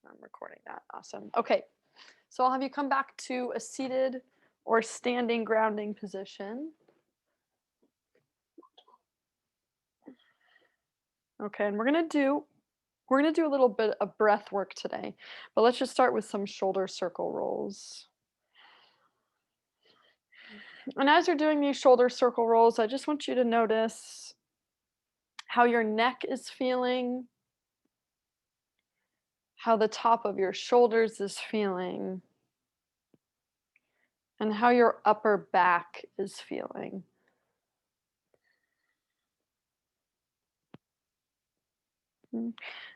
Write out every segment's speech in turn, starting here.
I'm recording that. Awesome. Okay. So I'll have you come back to a seated or standing grounding position. Okay, and we're gonna do a little bit of breath work today, but let's just start with some shoulder circle rolls. And as you're doing these shoulder circle rolls, I just want you to notice how your neck is feeling, how the top of your shoulders is feeling, and how your upper back is feeling. And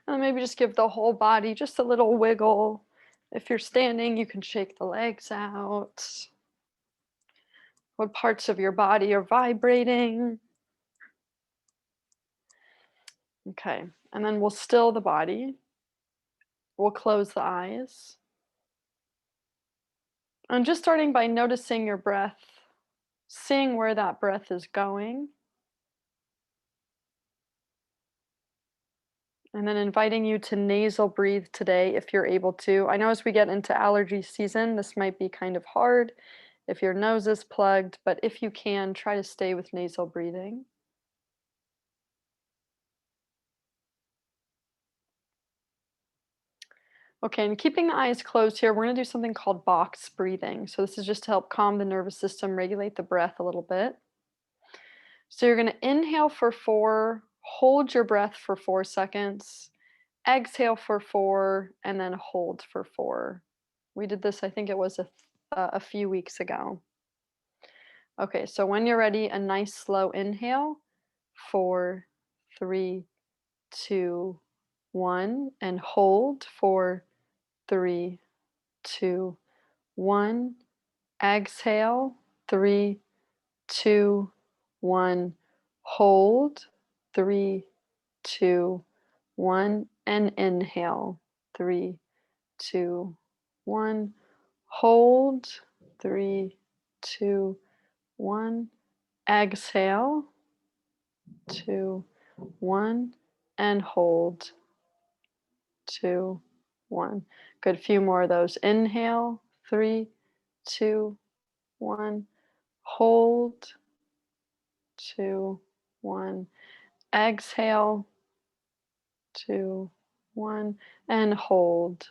then maybe just give the whole body just a little wiggle. If you're standing, you can shake the legs out. What parts of your body are vibrating? Okay, and then we'll still the body. We'll close the eyes. And just starting by noticing your breath, seeing where that breath is going. And then inviting you to nasal breathe today if you're able to. I know as we get into allergy season, this might be kind of hard if your nose is plugged, but if you can, try to stay with nasal breathing. Okay, and keeping the eyes closed here, we're going to do something called box breathing. So this is just to help calm the nervous system, regulate the breath a little bit. So you're going to inhale for 4, hold your breath for 4 seconds, exhale for 4, and then hold for 4. We did this, I think it was a few weeks ago. Okay, so when you're ready, a nice slow inhale, 4, 3, 2, 1, and hold, 4, 3, 2, 1. Exhale, 3, 2, 1. Hold, 3, 2, 1. And inhale, 3, 2, 1. Hold, 3, 2, 1. Exhale, 2, 1. And hold, 2, 1. Good. Few more of those. Inhale, 3, 2, 1. Hold, 2, 1. Exhale, 2, 1. And hold.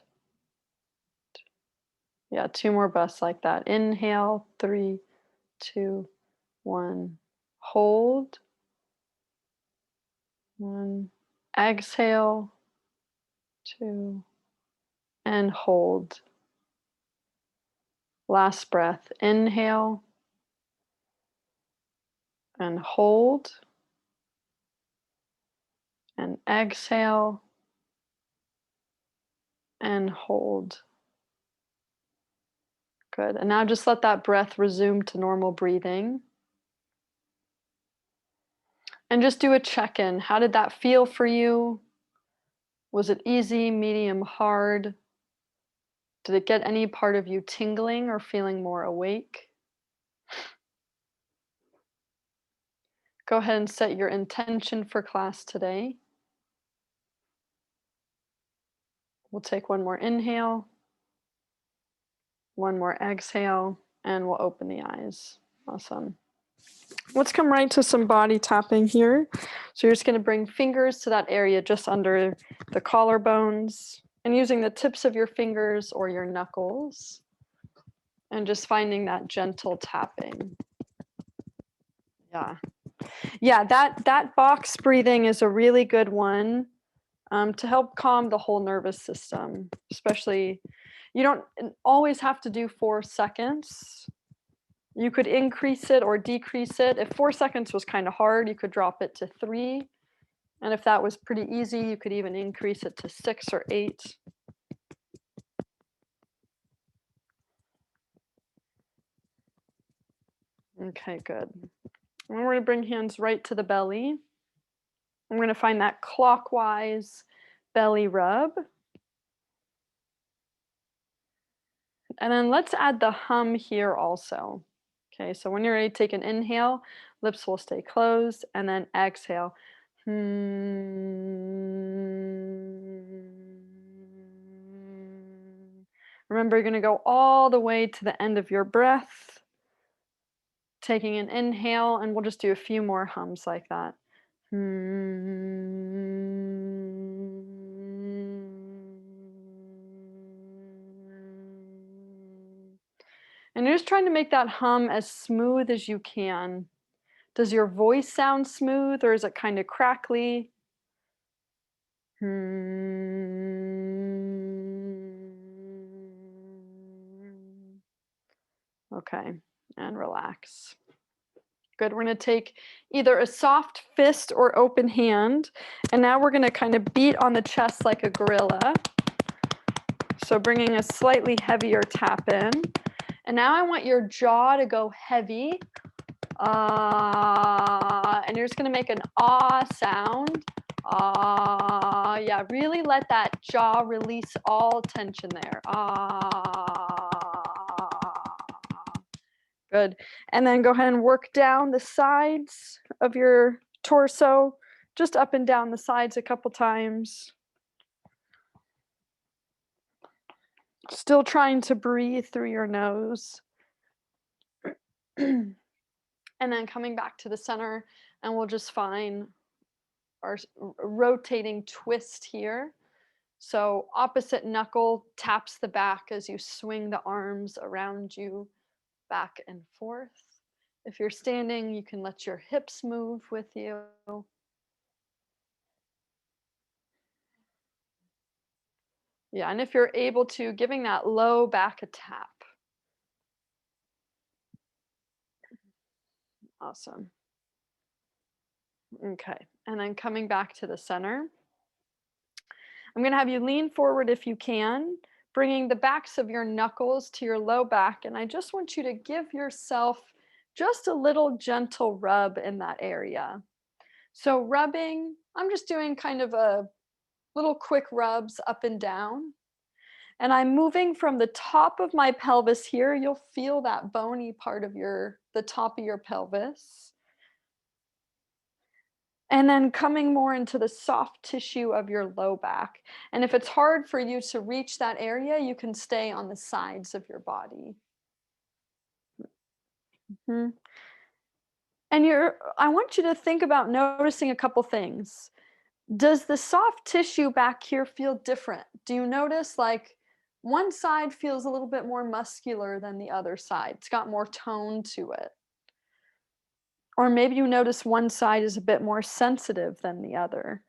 Yeah, 2 more breaths like that. Inhale, 3, 2, 1. Hold, 1. Exhale, 2. And hold. Last breath. Inhale and hold. And exhale and hold. Good. And now just let that breath resume to normal breathing. And just do a check-in. How did that feel for you? Was it easy, medium, hard? Did it get any part of you tingling or feeling more awake? Go ahead and set your intention for class today. We'll take one more inhale, one more exhale, and we'll open the eyes. Awesome. Let's come right to some body tapping here. So you're just going to bring fingers to that area just under the collarbones and using the tips of your fingers or your knuckles and just finding that gentle tapping. Yeah, that box breathing is a really good one to help calm the whole nervous system, especially you don't always have to do 4 seconds. You could increase it or decrease it. If 4 seconds was kind of hard, you could drop it to 3. And if that was pretty easy, you could even increase it to 6 or 8. Okay, good. And we're going to bring hands right to the belly. I'm going to find that clockwise belly rub. And then let's add the hum here also. Okay, so when you're ready, take an inhale, lips will stay closed, and then exhale. Remember, you're going to go all the way to the end of your breath, taking an inhale, and we'll just do a few more hums like that. And you're just trying to make that hum as smooth as you can. Does your voice sound smooth or is it kind of crackly? Okay, and relax. Good. We're going to take either a soft fist or open hand, and now we're going to kind of beat on the chest like a gorilla. So bringing a slightly heavier tap in. And now I want your jaw to go heavy. And you're just going to make an ah sound. Yeah, really let that jaw release all tension there. Good. And then go ahead and work down the sides of your torso, just up and down the sides a couple times. Still trying to breathe through your nose. And then coming back to the center, and we'll just find our rotating twist here. So opposite knuckle taps the back as you swing the arms around you back and forth. If you're standing, you can let your hips move with you. Yeah, and if you're able to, giving that low back a tap. Awesome. Okay, and then coming back to the center. I'm going to have you lean forward if you can, bringing the backs of your knuckles to your low back, and I just want you to give yourself just a little gentle rub in that area. So rubbing, I'm just doing kind of a little quick rubs up and down. And I'm moving from the top of my pelvis here. You'll feel that bony part of the top of your pelvis. And then coming more into the soft tissue of your low back. And if it's hard for you to reach that area, you can stay on the sides of your body. Mm-hmm. And I want you to think about noticing a couple things. Does the soft tissue back here feel different? Do you notice like one side feels a little bit more muscular than the other side? It's got more tone to it. Or maybe you notice one side is a bit more sensitive than the other.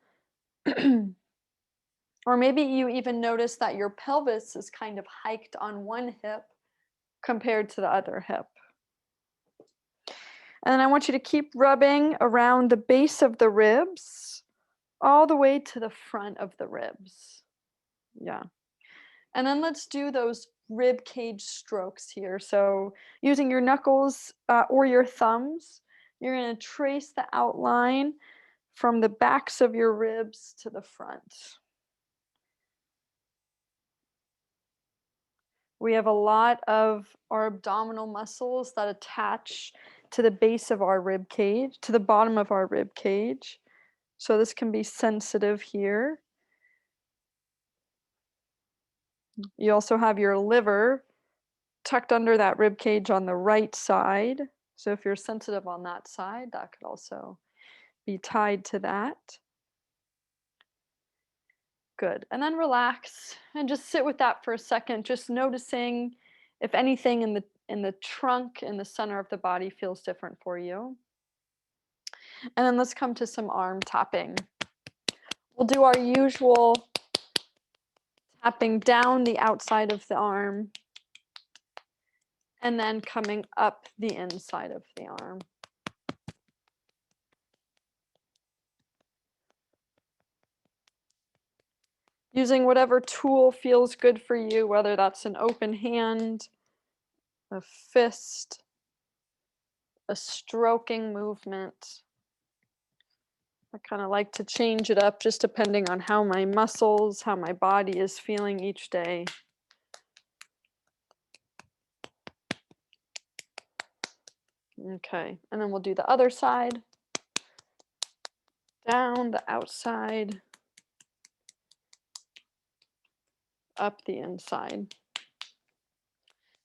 Or maybe you even notice that your pelvis is kind of hiked on one hip compared to the other hip. And then I want you to keep rubbing around the base of the ribs all the way to the front of the ribs. Yeah. And then let's do those rib cage strokes here. So using your knuckles or your thumbs, you're going to trace the outline from the backs of your ribs to the front. We have a lot of our abdominal muscles that attach to the base of our rib cage, to the bottom of our rib cage. So this can be sensitive here. You also have your liver tucked under that rib cage on the right side. So if you're sensitive on that side, that could also be tied to that. Good. And then relax and just sit with that for a second, just noticing if anything in the trunk in the center of the body feels different for you. And then let's come to some arm tapping. We'll do our usual tapping down the outside of the arm and then coming up the inside of the arm. Using whatever tool feels good for you, whether that's an open hand, a fist, a stroking movement. I kind of like to change it up just depending on how my muscles, how my body is feeling each day. Okay, and then we'll do the other side. Down the outside, up the inside.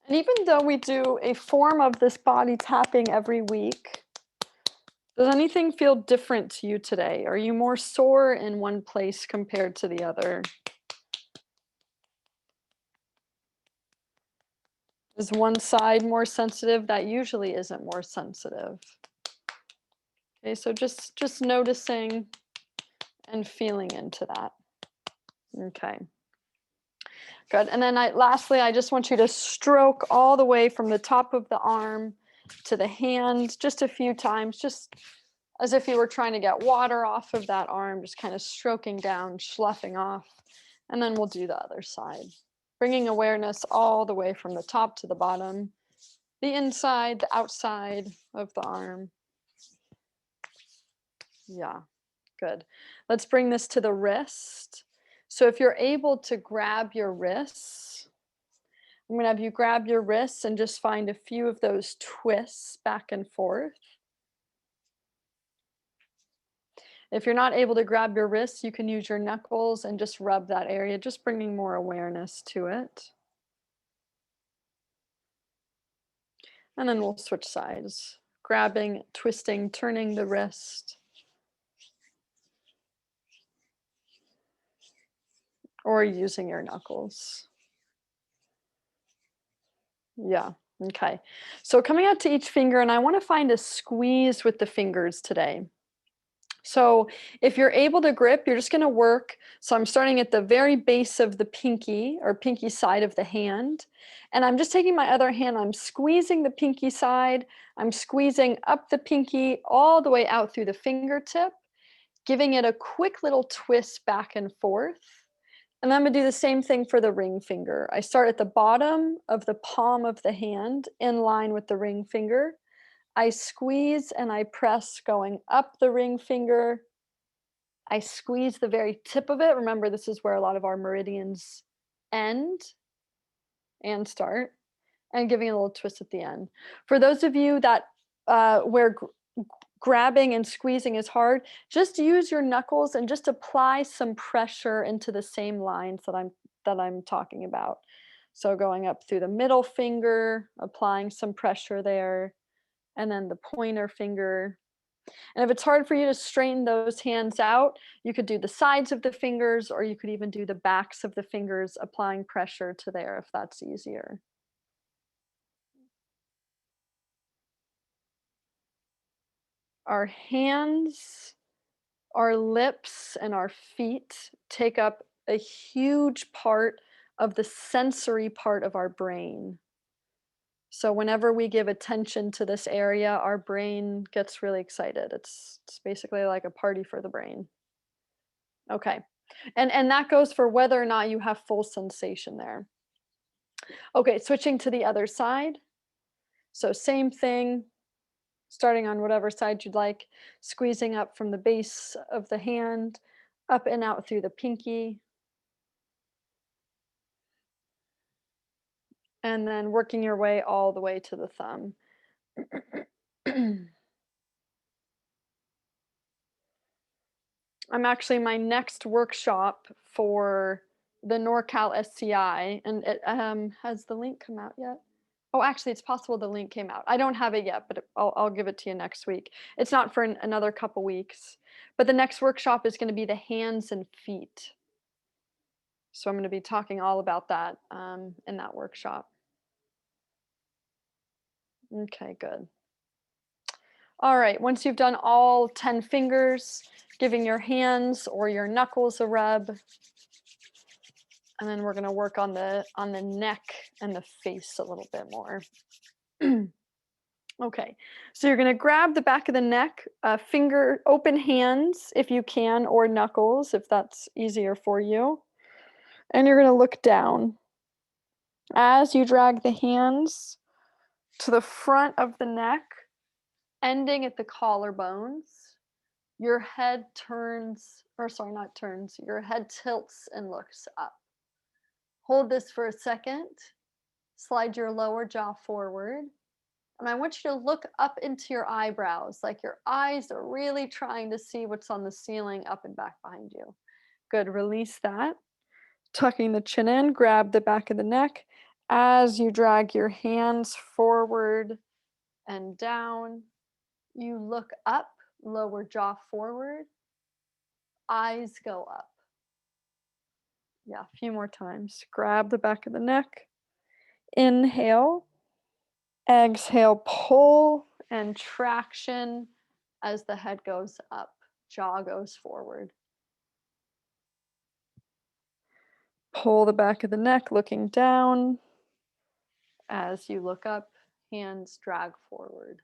And even though we do a form of this body tapping every week, does anything feel different to you today? Are you more sore in one place compared to the other? Is one side more sensitive? That usually isn't more sensitive. Okay, so just noticing and feeling into that. Okay. Good. And then lastly, I just want you to stroke all the way from the top of the arm to the hand just a few times, just as if you were trying to get water off of that arm, just kind of stroking down, sloughing off. And then we'll do the other side, bringing awareness all the way from the top to the bottom, the inside, the outside of the arm. Yeah, good. Let's bring this to the wrist. So if you're able to grab your wrists, I'm going to have you grab your wrists and just find a few of those twists back and forth. If you're not able to grab your wrists, you can use your knuckles and just rub that area, just bringing more awareness to it. And then we'll switch sides, grabbing, twisting, turning the wrist. Or using your knuckles. Yeah, okay. So coming out to each finger, and I want to find a squeeze with the fingers today. So if you're able to grip, you're just going to work. So I'm starting at the very base of the pinky or pinky side of the hand. And I'm just taking my other hand, I'm squeezing the pinky side. I'm squeezing up the pinky all the way out through the fingertip, giving it a quick little twist back and forth. And I'm going to do the same thing for the ring finger. I start at the bottom of the palm of the hand in line with the ring finger. I squeeze and I press going up the ring finger. I squeeze the very tip of it. Remember, this is where a lot of our meridians end and start, and giving a little twist at the end. For those of you that where grabbing and squeezing is hard, just use your knuckles and just apply some pressure into the same lines that I'm talking about. So going up through the middle finger, applying some pressure there, and then the pointer finger. And if it's hard for you to straighten those hands out, you could do the sides of the fingers, or you could even do the backs of the fingers, applying pressure to there if that's easier. Our hands, our lips, and our feet take up a huge part of the sensory part of our brain. So whenever we give attention to this area, our brain gets really excited. It's basically like a party for the brain. Okay. And that goes for whether or not you have full sensation there. Okay, switching to the other side. So same thing, starting on whatever side you'd like, squeezing up from the base of the hand, up and out through the pinky, and then working your way all the way to the thumb. I'm actually my next workshop for the NorCal SCI, and it has the link come out yet? Oh, actually, it's possible the link came out. I don't have it yet, but I'll give it to you next week. It's not for another couple weeks, but the next workshop is going to be the hands and feet. So I'm going to be talking all about that in that workshop. Okay, good. All right, once you've done all 10 fingers, giving your hands or your knuckles a rub, and then we're going to work on the neck and the face a little bit more. Okay, so you're going to grab the back of the neck, finger, open hands if you can, or knuckles if that's easier for you. And you're going to look down. As you drag the hands to the front of the neck, ending at the collarbones, your head turns, or sorry, not turns, your head tilts and looks up. Hold this for a second. Slide your lower jaw forward. And I want you to look up into your eyebrows, like your eyes are really trying to see what's on the ceiling up and back behind you. Good, release that. Tucking the chin in, grab the back of the neck, As you drag your hands forward and down, you look up, lower jaw forward, eyes go up. Yeah, a few more times. Grab the back of the neck. Inhale. Exhale, pull and traction as the head goes up, jaw goes forward. Pull the back of the neck, looking down. As you look up, hands drag forward.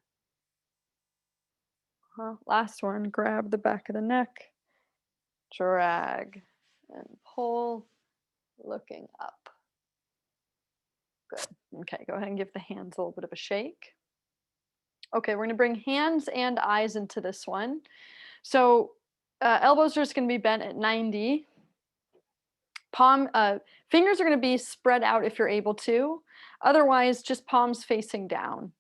Last one, grab the back of the neck, drag, and pull, looking up. Good. Okay, go ahead and give the hands a little bit of a shake. Okay, we're gonna bring hands and eyes into this one. So elbows are just gonna be bent at 90. Fingers are gonna be spread out if you're able to. Otherwise, just palms facing down.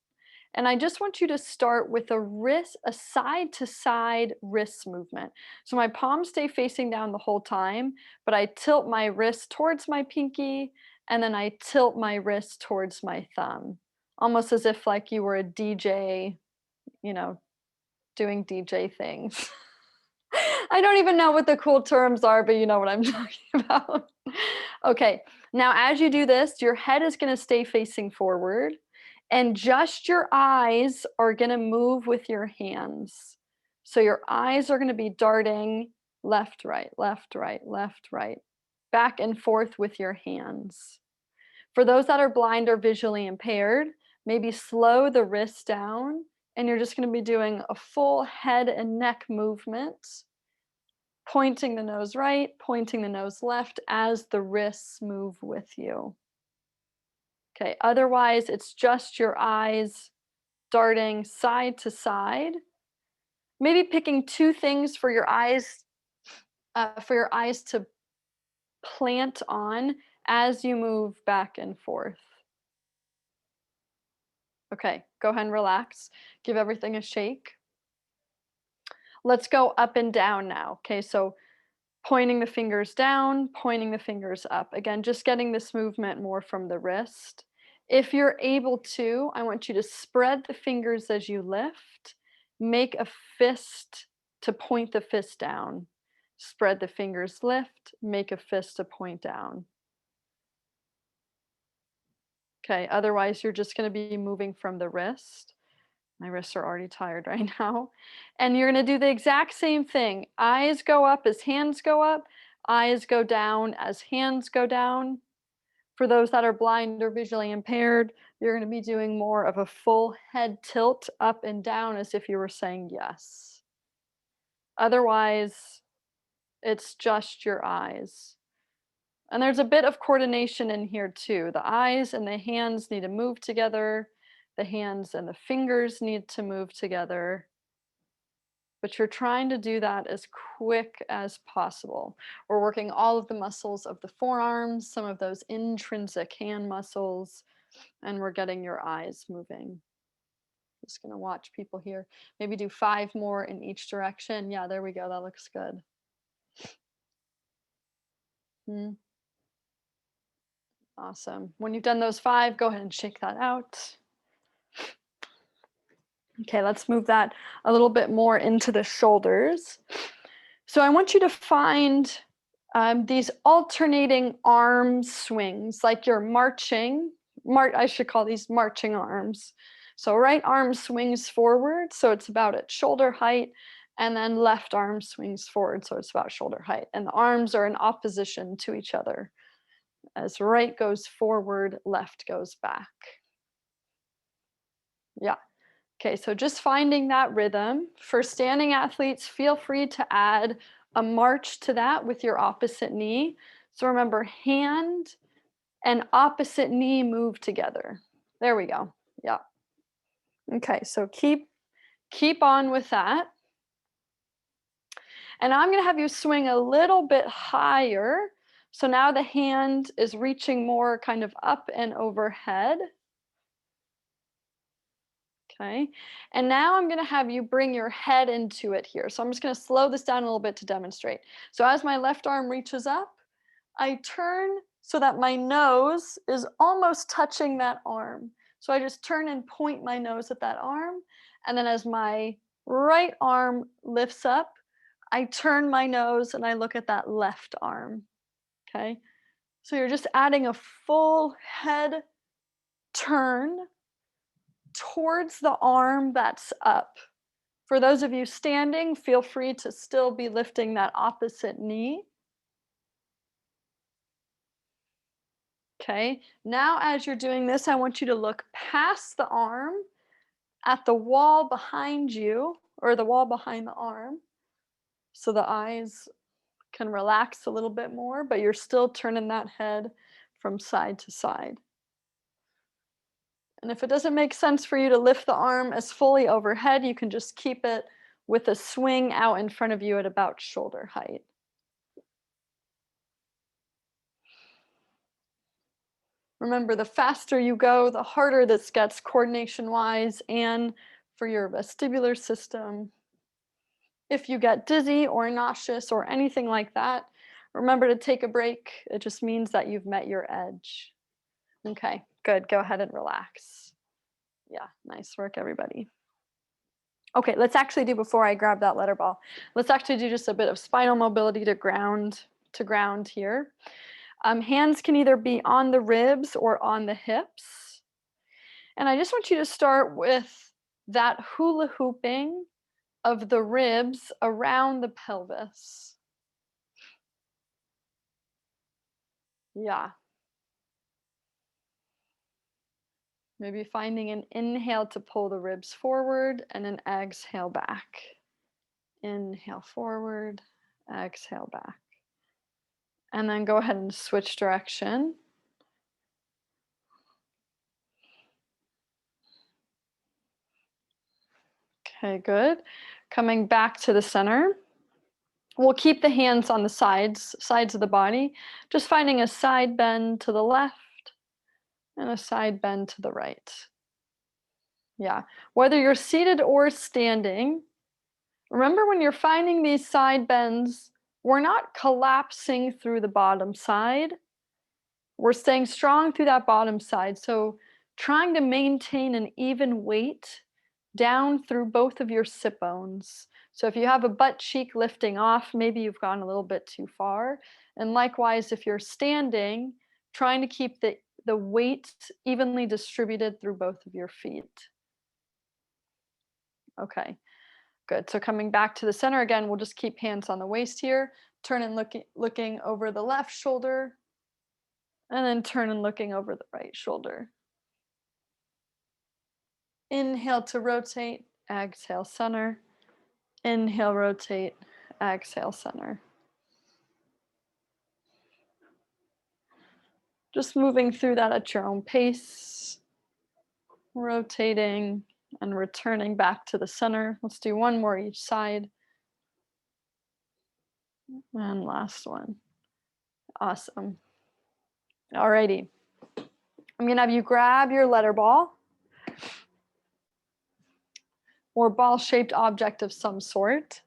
And I just want you to start with a side to side wrist movement. So my palms stay facing down the whole time, but I tilt my wrist towards my pinky and then I tilt my wrist towards my thumb. Almost as if like you were a DJ, you know, doing DJ things. I don't even know what the cool terms are, but you know what I'm talking about. Okay, now as you do this, your head is going to stay facing forward and just your eyes are going to move with your hands. So your eyes are going to be darting left, right, left, right, left, right, back and forth with your hands. For those that are blind or visually impaired, maybe slow the wrist down and you're just going to be doing a full head and neck movement, pointing the nose right, pointing the nose left as the wrists move with you. Okay, otherwise it's just your eyes darting side to side. Maybe picking two things for your eyes to plant on as you move back and forth. Okay, go ahead and relax. Give everything a shake. Let's go up and down now. Okay, so pointing the fingers down, pointing the fingers up. Again, just getting this movement more from the wrist. If you're able to, I want you to spread the fingers as you lift. Make a fist to point the fist down. Spread the fingers, lift, make a fist to point down. Okay, otherwise you're just going to be moving from the wrist. My wrists are already tired right now. And you're going to do the exact same thing. Eyes go up as hands go up. Eyes go down as hands go down. For those that are blind or visually impaired, you're going to be doing more of a full head tilt up and down as if you were saying yes. Otherwise, it's just your eyes. And there's a bit of coordination in here too. The eyes and the hands need to move together. The hands and the fingers need to move together. But you're trying to do that as quick as possible. We're working all of the muscles of the forearms, some of those intrinsic hand muscles, and we're getting your eyes moving. Just gonna watch people here. Maybe do 5 more in each direction. Yeah, there we go. That looks good. Awesome. When you've done those 5, go ahead and shake that out. Okay, let's move that a little bit more into the shoulders. So I want you to find these alternating arm swings, like you're marching. I should call these marching arms. So right arm swings forward, so it's about at shoulder height, and then left arm swings forward, so it's about shoulder height. And the arms are in opposition to each other. As right goes forward, left goes back. Yeah. Okay, so just finding that rhythm. For standing athletes, feel free to add a march to that with your opposite knee. So remember, hand and opposite knee move together. There we go. Yeah. Okay, so keep on with that. And I'm going to have you swing a little bit higher. So now the hand is reaching more kind of up and overhead. Okay, and now I'm going to have you bring your head into it here. So I'm just going to slow this down a little bit to demonstrate. So as my left arm reaches up, I turn so that my nose is almost touching that arm. So I just turn and point my nose at that arm, and then as my right arm lifts up, I turn my nose and I look at that left arm, okay? So you're just adding a full head turn towards the arm that's up. For those of you standing, feel free to still be lifting that opposite knee. Okay, now as you're doing this, I want you to look past the arm at the wall behind you, or the wall behind the arm, so the eyes can relax a little bit more, but you're still turning that head from side to side. And if it doesn't make sense for you to lift the arm as fully overhead, you can just keep it with a swing out in front of you at about shoulder height. Remember, the faster you go, the harder this gets coordination-wise and for your vestibular system. If you get dizzy or nauseous or anything like that, remember to take a break. It just means that you've met your edge. Okay, good. Go ahead and relax. Yeah, nice work, everybody. Okay, let's actually do, before I grab that letter ball, let's actually do just a bit of spinal mobility to ground here. Hands can either be on the ribs or on the hips. And I just want you to start with that hula hooping of the ribs around the pelvis. Yeah. Maybe finding an inhale to pull the ribs forward and an exhale back. Inhale forward, exhale back. And then go ahead and switch direction. Okay, good. Coming back to the center. We'll keep the hands on the sides of the body, just finding a side bend to the left and a side bend to the right. Yeah, whether you're seated or standing, remember when you're finding these side bends, we're not collapsing through the bottom side. We're staying strong through that bottom side. So trying to maintain an even weight down through both of your sit bones. So if you have a butt cheek lifting off, maybe you've gone a little bit too far. And likewise, if you're standing, trying to keep the weight evenly distributed through both of your feet. Okay, good. So coming back to the center again, we'll just keep hands on the waist here. Turn and looking over the left shoulder, and then turn and looking over the right shoulder. Inhale to rotate, exhale center. Inhale, rotate, exhale center. Just moving through that at your own pace, rotating and returning back to the center. Let's do one more each side. And last one. Awesome. Alrighty. I'm gonna have you grab your letter ball or ball-shaped object of some sort.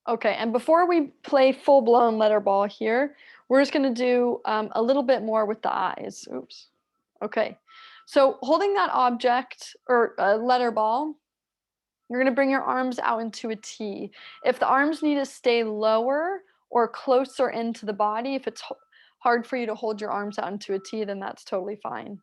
Okay, and before we play full-blown letter ball here, we're just gonna do a little bit more with the eyes. Oops. Okay, so holding that object or letter ball, you're gonna bring your arms out into a T. If the arms need to stay lower or closer into the body, if it's hard for you to hold your arms out into a T, then that's totally fine.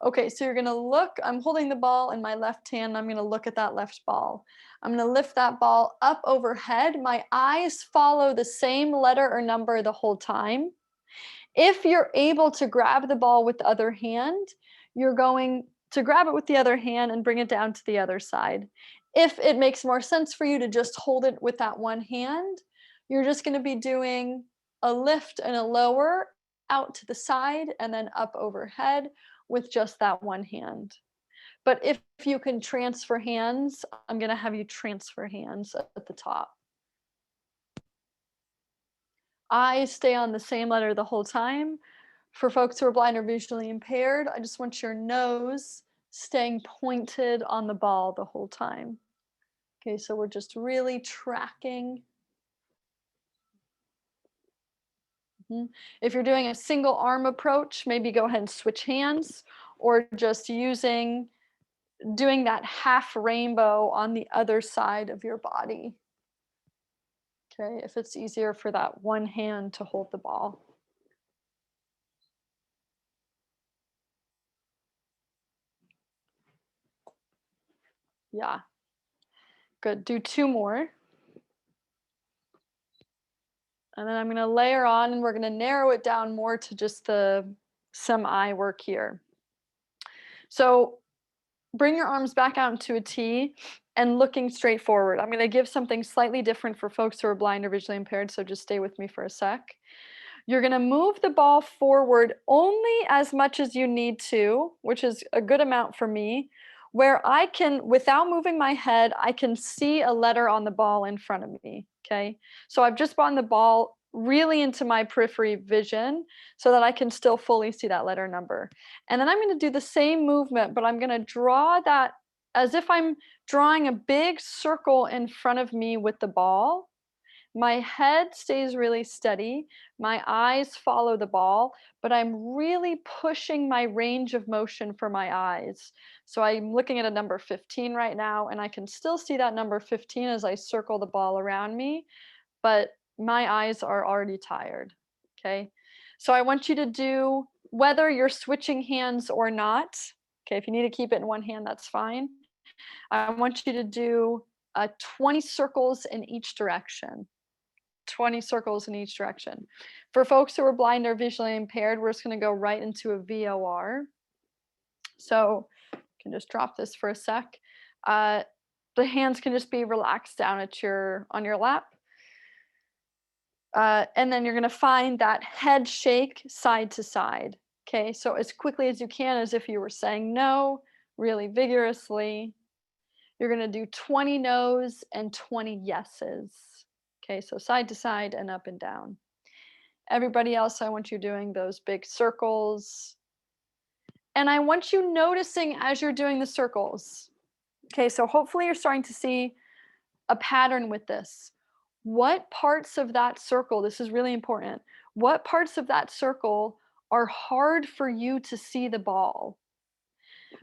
Okay, so you're gonna look, I'm holding the ball in my left hand, I'm gonna look at that left ball. I'm gonna lift that ball up overhead. My eyes follow the same letter or number the whole time. If you're able to grab the ball with the other hand, you're going to grab it with the other hand and bring it down to the other side. If it makes more sense for you to just hold it with that one hand, you're just gonna be doing a lift and a lower out to the side and then up overhead with just that one hand. But if you can transfer hands, I'm gonna have you transfer hands at the top. Eyes stay on the same letter the whole time. For folks who are blind or visually impaired, I just want your nose staying pointed on the ball the whole time. Okay, so we're just really tracking Mhm. If you're doing a single arm approach, maybe go ahead and switch hands, or just doing that half rainbow on the other side of your body. Okay, if it's easier for that one hand to hold the ball. Yeah, good. Do two more. And then I'm going to layer on and we're going to narrow it down more to just some eye work here. So bring your arms back out into a T and looking straight forward. I'm going to give something slightly different for folks who are blind or visually impaired, so just stay with me for a sec. You're going to move the ball forward only as much as you need to, which is a good amount for me, where I can, without moving my head, I can see a letter on the ball in front of me. Okay. So I've just brought the ball really into my periphery vision so that I can still fully see that letter number. And then I'm going to do the same movement, but I'm going to draw that as if I'm drawing a big circle in front of me with the ball. My head stays really steady. My eyes follow the ball, but I'm really pushing my range of motion for my eyes. So I'm looking at a number 15 right now, and I can still see that number 15 as I circle the ball around me, but my eyes are already tired. Okay. So I want you to do, whether you're switching hands or not, okay, if you need to keep it in one hand, that's fine. I want you to do 20 circles in each direction. 20 circles in each direction. For folks who are blind or visually impaired, we're just going to go right into a VOR. So you can just drop this for a sec. Uh, the hands can just be relaxed down on your lap. And then you're going to find that head shake side to side. Okay, so as quickly as you can, as if you were saying no, really vigorously. You're going to do 20 no's and 20 yeses. Okay, so side to side and up and down. Everybody else, I want you doing those big circles. And I want you noticing as you're doing the circles. Okay, so hopefully you're starting to see a pattern with this. What parts of that circle, this is really important, what parts of that circle are hard for you to see the ball?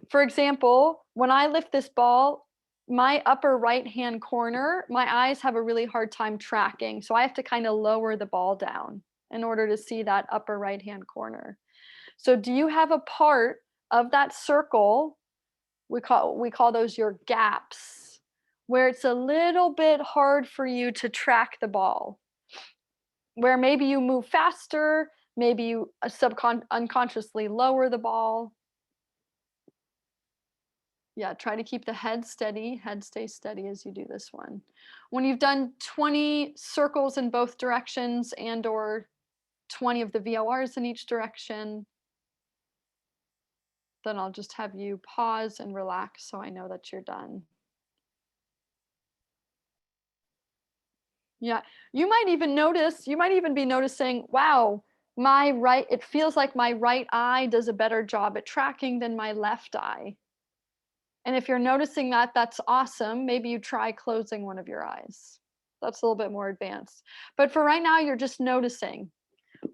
For example, when I lift this ball, my upper right hand corner, my eyes have a really hard time tracking. So I have to kind of lower the ball down in order to see that upper right hand corner. So do you have a part of that circle, we call those your gaps, where it's a little bit hard for you to track the ball? Where maybe you move faster, maybe you unconsciously lower the ball. Yeah, try to keep the head steady. Head stay steady as you do this one. When you've done 20 circles in both directions and or 20 of the VORs in each direction, then I'll just have you pause and relax so I know that you're done. Yeah, you might even be noticing, wow, it feels like my right eye does a better job at tracking than my left eye. And if you're noticing that, that's awesome. Maybe you try closing one of your eyes. That's a little bit more advanced. But for right now, you're just noticing,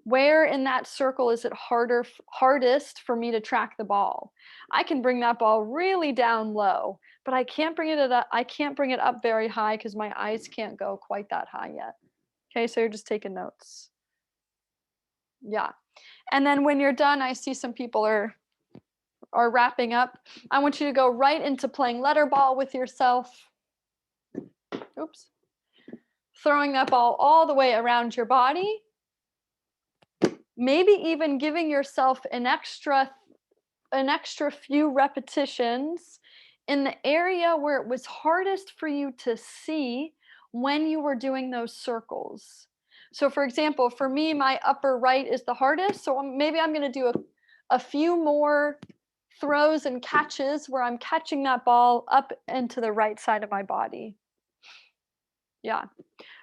where in that circle is it hardest for me to track the ball? I can bring that ball really down low, but I can't bring it up very high because my eyes can't go quite that high yet. Okay, so you're just taking notes. Yeah. And then when you're done, I see some people are wrapping up. I want you to go right into playing letter ball with yourself. Oops. Throwing that ball all the way around your body. Maybe even giving yourself an extra few repetitions in the area where it was hardest for you to see when you were doing those circles. So for example, for me, my upper right is the hardest. So maybe I'm going to do a few more throws and catches where I'm catching that ball up into the right side of my body. Yeah.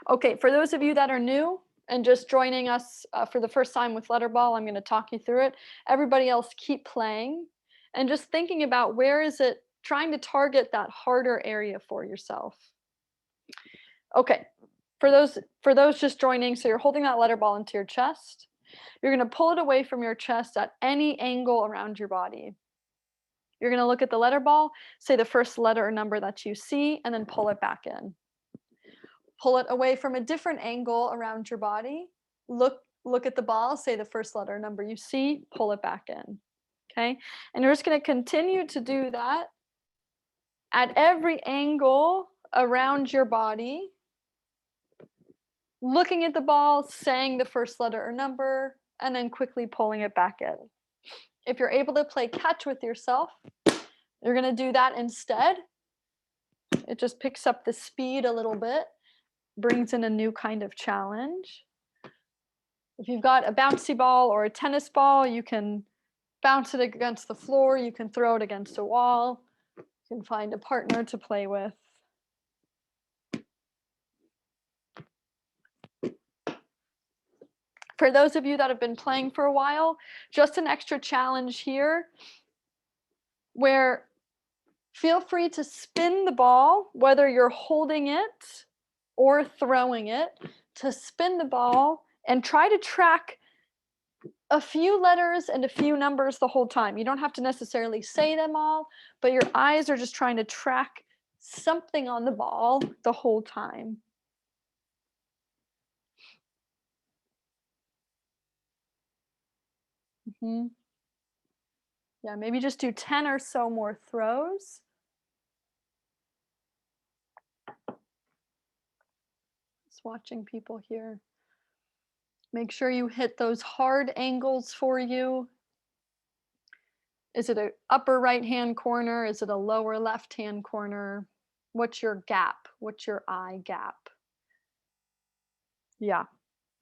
Okay, for those of you that are new and just joining us for the first time with letterball, I'm going to talk you through it. Everybody else keep playing and just thinking about where is it, trying to target that harder area for yourself. Okay, for those just joining, so you're holding that letterball into your chest. You're going to pull it away from your chest at any angle around your body. You're going to look at the letter ball, say the first letter or number that you see, and then pull it back in. Pull it away from a different angle around your body. Look at the ball, say the first letter or number you see, pull it back in. Okay? And you're just going to continue to do that at every angle around your body, looking at the ball, saying the first letter or number, and then quickly pulling it back in. If you're able to play catch with yourself, you're going to do that instead. It just picks up the speed a little bit, brings in a new kind of challenge. If you've got a bouncy ball or a tennis ball, you can bounce it against the floor, you can throw it against a wall, you can find a partner to play with. For those of you that have been playing for a while, just an extra challenge here where feel free to spin the ball, whether you're holding it or throwing it, to spin the ball and try to track a few letters and a few numbers the whole time. You don't have to necessarily say them all, but your eyes are just trying to track something on the ball the whole time. Yeah, maybe just do 10 or so more throws. Just watching people here. Make sure you hit those hard angles for you. Is it an upper right-hand corner? Is it a lower left-hand corner? What's your gap? What's your eye gap? Yeah,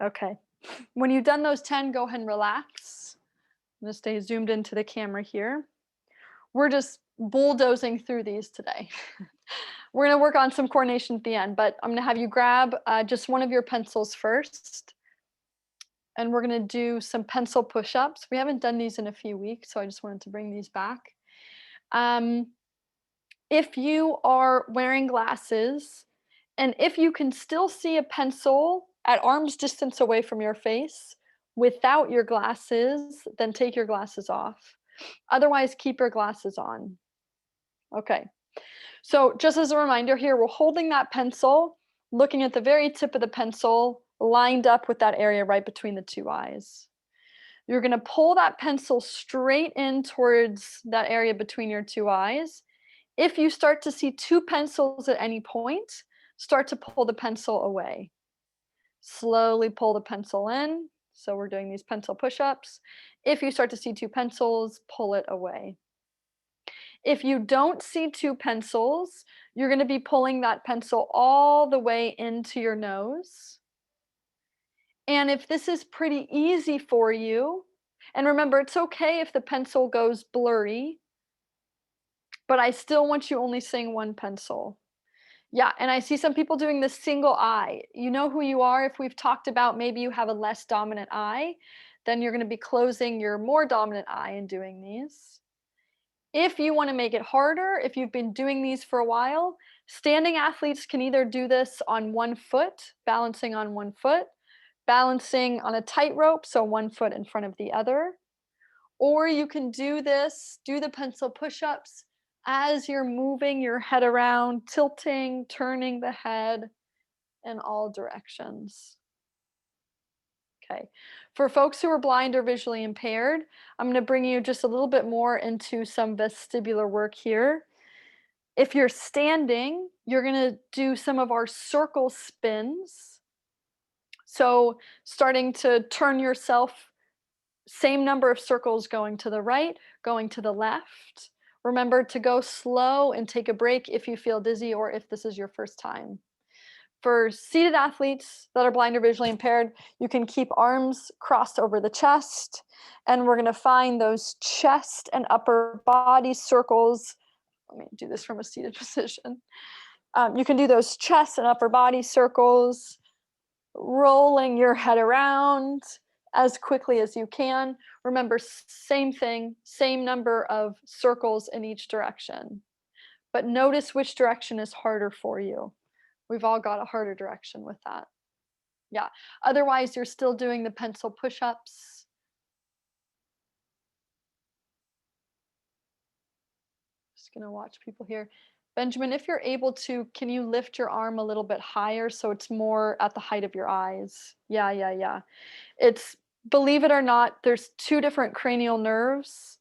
okay. When you've done those 10, go ahead and relax. I'm gonna stay zoomed into the camera here. We're just bulldozing through these today. We're gonna work on some coordination at the end, but I'm gonna have you grab just one of your pencils first. And we're gonna do some pencil push-ups. We haven't done these in a few weeks, so I just wanted to bring these back. If you are wearing glasses, and if you can still see a pencil at arm's distance away from your face without your glasses, then take your glasses off. Otherwise, keep your glasses on. Okay. So just as a reminder here, we're holding that pencil, looking at the very tip of the pencil, lined up with that area right between the two eyes. You're going to pull that pencil straight in towards that area between your two eyes. If you start to see two pencils at any point, start to pull the pencil away. Slowly pull the pencil in. So we're doing these pencil push-ups. If you start to see two pencils, pull it away. If you don't see two pencils, you're going to be pulling that pencil all the way into your nose. And if this is pretty easy for you, and remember, it's okay if the pencil goes blurry, but I still want you only seeing one pencil. Yeah, and I see some people doing the single eye. You know who you are. If we've talked about maybe you have a less dominant eye, then you're going to be closing your more dominant eye and doing these. If you want to make it harder, if you've been doing these for a while, standing athletes can either do this on one foot, balancing on one foot, balancing on a tightrope, so one foot in front of the other, or you can do this, do the pencil push-ups as you're moving your head around, tilting, turning the head in all directions. Okay. For folks who are blind or visually impaired, I'm going to bring you just a little bit more into some vestibular work here. If you're standing, you're going to do some of our circle spins. So starting to turn yourself, same number of circles going to the right, going to the left. Remember to go slow and take a break if you feel dizzy or if this is your first time. For seated athletes that are blind or visually impaired, you can keep arms crossed over the chest, and we're going to find those chest and upper body circles. Let me do this from a seated position. You can do those chest and upper body circles, rolling your head around as quickly as you can. Remember, same thing, same number of circles in each direction. But notice which direction is harder for you. We've all got a harder direction with that. Yeah. Otherwise, you're still doing the pencil push-ups. Just gonna watch people here. Benjamin, if you're able to, can you lift your arm a little bit higher so it's more at the height of your eyes? Yeah, yeah, yeah. It's, believe it or not, there's two different cranial nerves.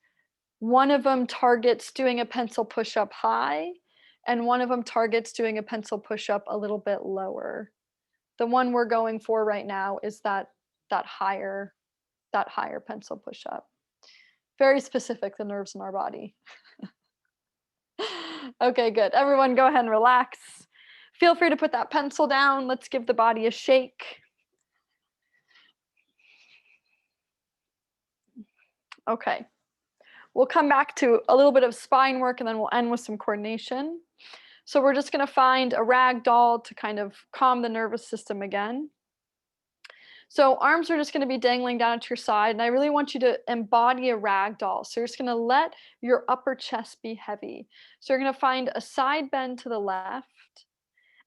One of them targets doing a pencil push-up high, and one of them targets doing a pencil push-up a little bit lower. The one we're going for right now is that higher that higher pencil push-up. Very specific, the nerves in our body. Okay, good. Everyone go ahead and relax. Feel free to put that pencil down. Let's give the body a shake. Okay. We'll come back to a little bit of spine work and then we'll end with some coordination. So we're just going to find a rag doll to kind of calm the nervous system again. So arms are just going to be dangling down to your side, and I really want you to embody a rag doll. So you're just going to let your upper chest be heavy. So you're going to find a side bend to the left,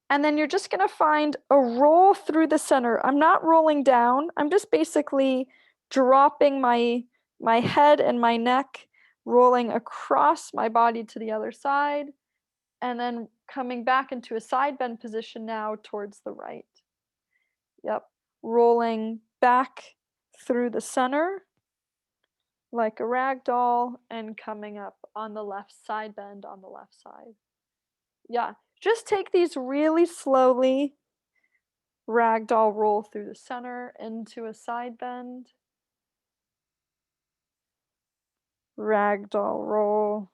and then you're just going to find a roll through the center. I'm not rolling down. I'm just basically dropping my head and my neck, rolling across my body to the other side, and then coming back into a side bend position now towards the right. Yep. Rolling back through the center like a rag doll and coming up on the left side bend on the left side. Yeah. Just take these really slowly. Ragdoll roll through the center into a side bend. Ragdoll roll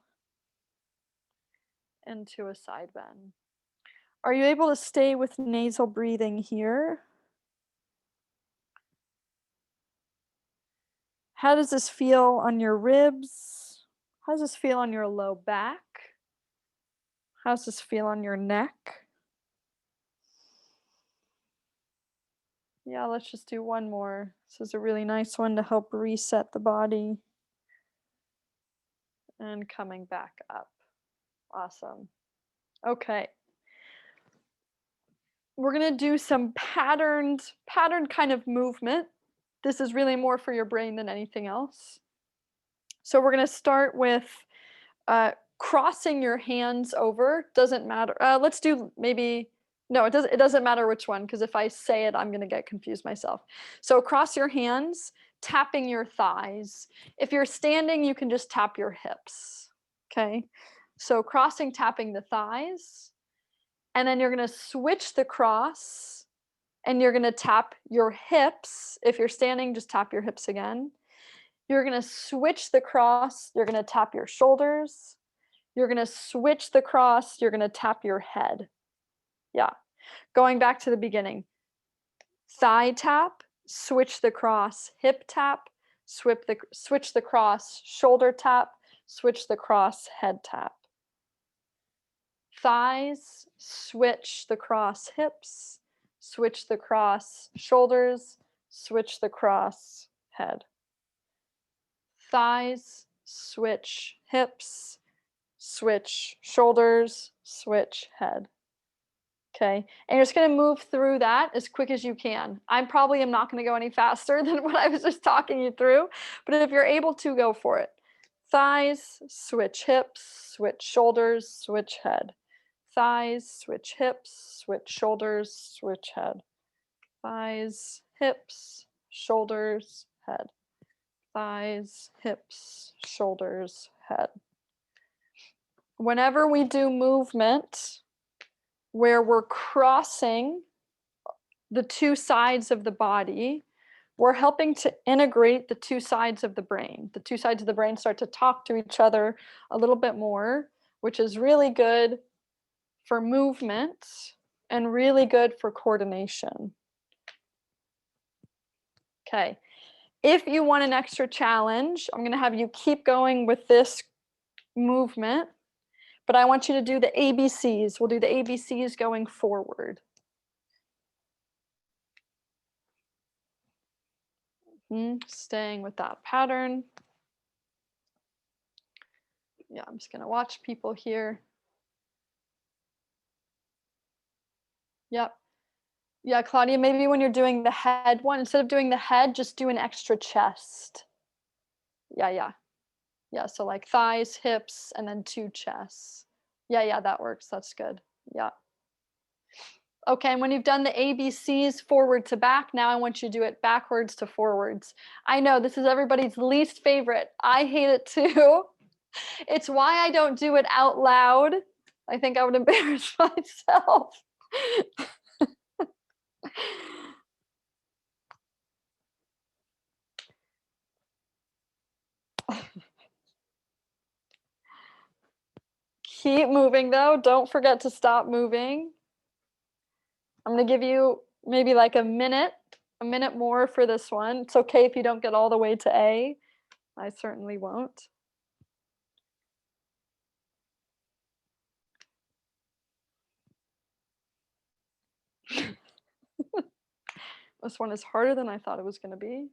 into a side bend. Are you able to stay with nasal breathing here? How does this feel on your ribs? How does this feel on your low back? How does this feel on your neck? Yeah, let's just do one more. This is a really nice one to help reset the body. And coming back up. Awesome. Okay. We're gonna do some patterned kind of movement. This is really more for your brain than anything else. So we're gonna start with crossing your hands over. Doesn't matter. Let's do maybe, no, it doesn't matter which one, because if I say it, I'm gonna get confused myself. So cross your hands, tapping your thighs. If you're standing, you can just tap your hips. Okay. So crossing, tapping the thighs, and then you're gonna switch the cross and you're gonna tap your hips. If you're standing, just tap your hips again. You're gonna switch the cross, you're gonna tap your shoulders. You're gonna switch the cross, you're gonna tap your head. Yeah. Going back to the beginning. Thigh tap, switch the cross, hip tap, switch the cross, shoulder tap, switch the cross, head tap. Thighs, switch the cross, hips, switch the cross, shoulders, switch the cross, head. Thighs, switch hips, switch shoulders, switch head. Okay, and you're just gonna move through that as quick as you can. I probably am not gonna go any faster than what I was just talking you through, but if you're able to, go for it. Thighs, switch hips, switch shoulders, switch head. Thighs, switch hips, switch shoulders, switch head. Thighs, hips, shoulders, head. Thighs, hips, shoulders, head. Whenever we do movement where we're crossing the two sides of the body, we're helping to integrate the two sides of the brain. The two sides of the brain start to talk to each other a little bit more, which is really good for movement and really good for coordination. Okay. If you want an extra challenge, I'm going to have you keep going with this movement, but I want you to do the ABCs. We'll do the ABCs going forward. Staying with that pattern. Yeah, I'm just going to watch people here. Yep. Yeah, Claudia, maybe when you're doing the head one, instead of doing the head, just do an extra chest. Yeah, yeah. Yeah, so like thighs, hips, and then 2 chests. Yeah, yeah, that works. That's good. Yeah. Okay, and when you've done the ABCs forward to back, now I want you to do it backwards to forwards. I know this is everybody's least favorite. I hate it too. It's why I don't do it out loud. I think I would embarrass myself. Keep moving though. Don't forget to stop moving. I'm gonna give you maybe like a minute more for this one. It's okay if you don't get all the way to A. I certainly won't. This one is harder than I thought it was gonna be.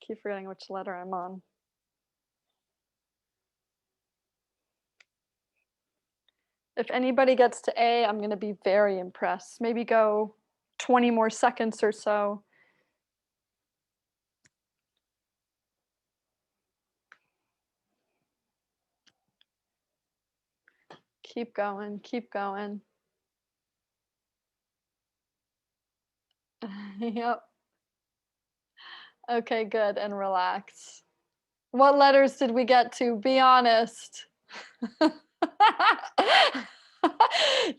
Keep forgetting which letter I'm on. If anybody gets to A, I'm gonna be very impressed. Maybe go 20 more seconds or so. Keep going, keep going. Yep. Okay, good, and relax. What letters did we get to? Be honest.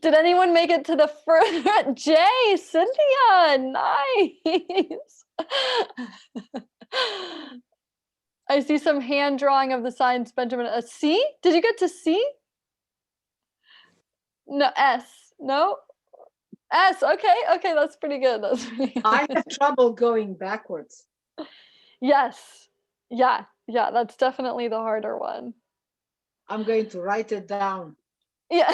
Did anyone make it to the first? Jay, Cynthia, nice. I see some hand drawing of the signs, Benjamin. A C? Did you get to C? No, S. No? S. Okay, okay, that's pretty good. That's pretty good. I have trouble going backwards. Yes. Yeah, yeah, that's definitely the harder one. I'm going to write it down. Yeah.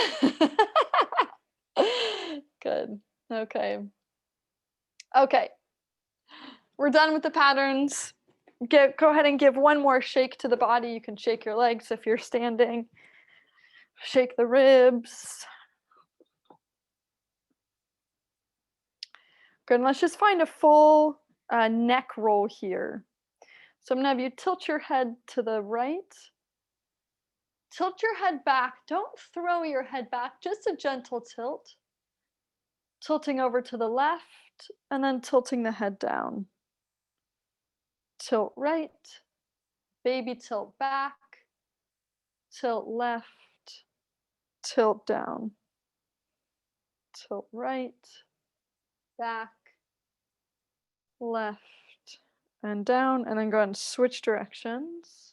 Good. Okay. Okay. We're done with the patterns. Go ahead and give one more shake to the body. You can shake your legs if you're standing. Shake the ribs. Good. And let's just find a full neck roll here. So I'm gonna have you tilt your head to the right. Tilt your head back. Don't throw your head back, just a gentle tilt. Tilting over to the left and then tilting the head down. Tilt right, baby tilt back, tilt left, tilt down. Tilt right, back, left, and down, and then go ahead and switch directions.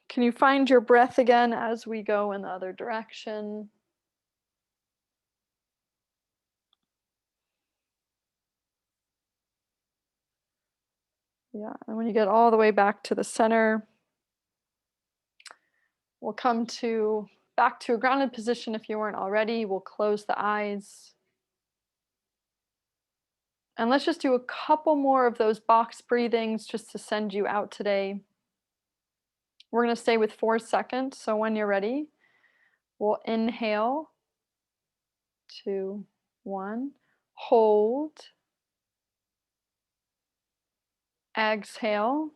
Can you find your breath again as we go in the other direction? Yeah, and when you get all the way back to the center, we'll come back to a grounded position if you weren't already. We'll close the eyes. And let's just do a couple more of those box breathings just to send you out today. We're going to stay with 4 seconds. So when you're ready, we'll inhale, 2, 1, hold, exhale,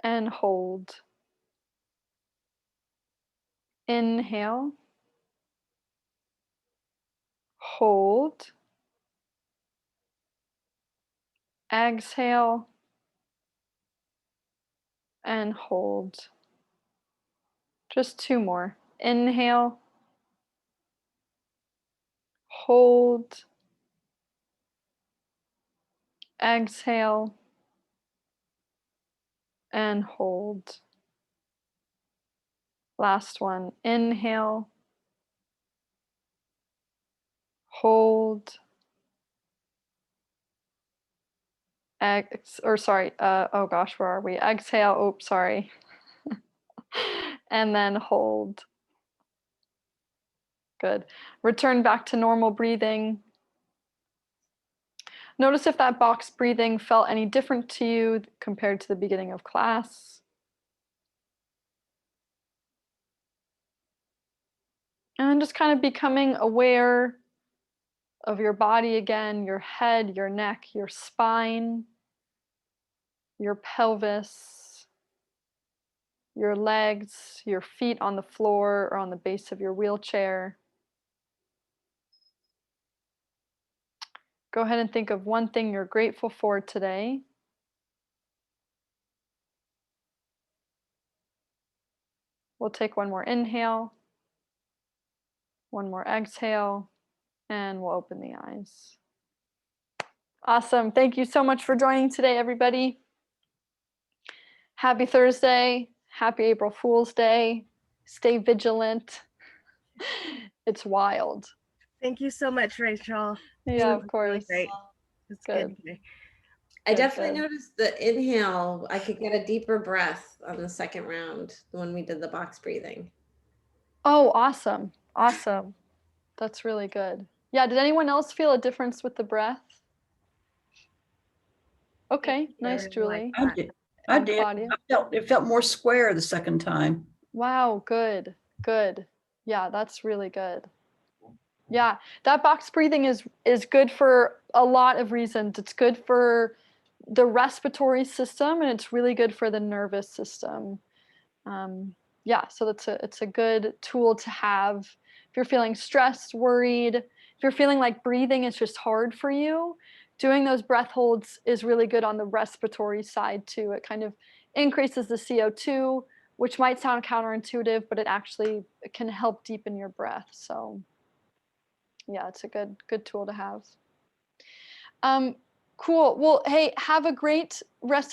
and hold. Inhale, hold, exhale, and hold. Just 2 more. Inhale, hold, exhale, and hold. Last one. Inhale, hold, oh gosh, where are we? Exhale, oops, sorry. And then hold. Good. Return back to normal breathing. Notice if that box breathing felt any different to you compared to the beginning of class. And then just kind of becoming aware of your body again, your head, your neck, your spine, your pelvis, your legs, your feet on the floor or on the base of your wheelchair. Go ahead and think of one thing you're grateful for today. We'll take one more inhale, one more exhale, and we'll open the eyes. Awesome. Thank you so much for joining today, everybody. Happy Thursday. Happy April Fool's Day. Stay vigilant. It's wild. Thank you so much, Rachel. Yeah, It of was course. really great. It's good. I Good, definitely good. noticed the inhale. I could get a deeper breath on the second round when we did the box breathing. Oh, awesome. Awesome. That's really good. Yeah, did anyone else feel a difference with the breath? Okay, nice, Julie. I did. I And did. Claudia? It felt more square the second time. Wow, good, good. Yeah, that's really good. Yeah, that box breathing is good for a lot of reasons. It's good for the respiratory system, and it's really good for the nervous system. Yeah, so it's a good tool to have if you're feeling stressed, worried, if you're feeling like breathing is just hard for you. Doing those breath holds is really good on the respiratory side too. It kind of increases the CO2, which might sound counterintuitive, but it actually can help deepen your breath. So yeah, it's a good tool to have. Cool. Well, hey, have a great rest of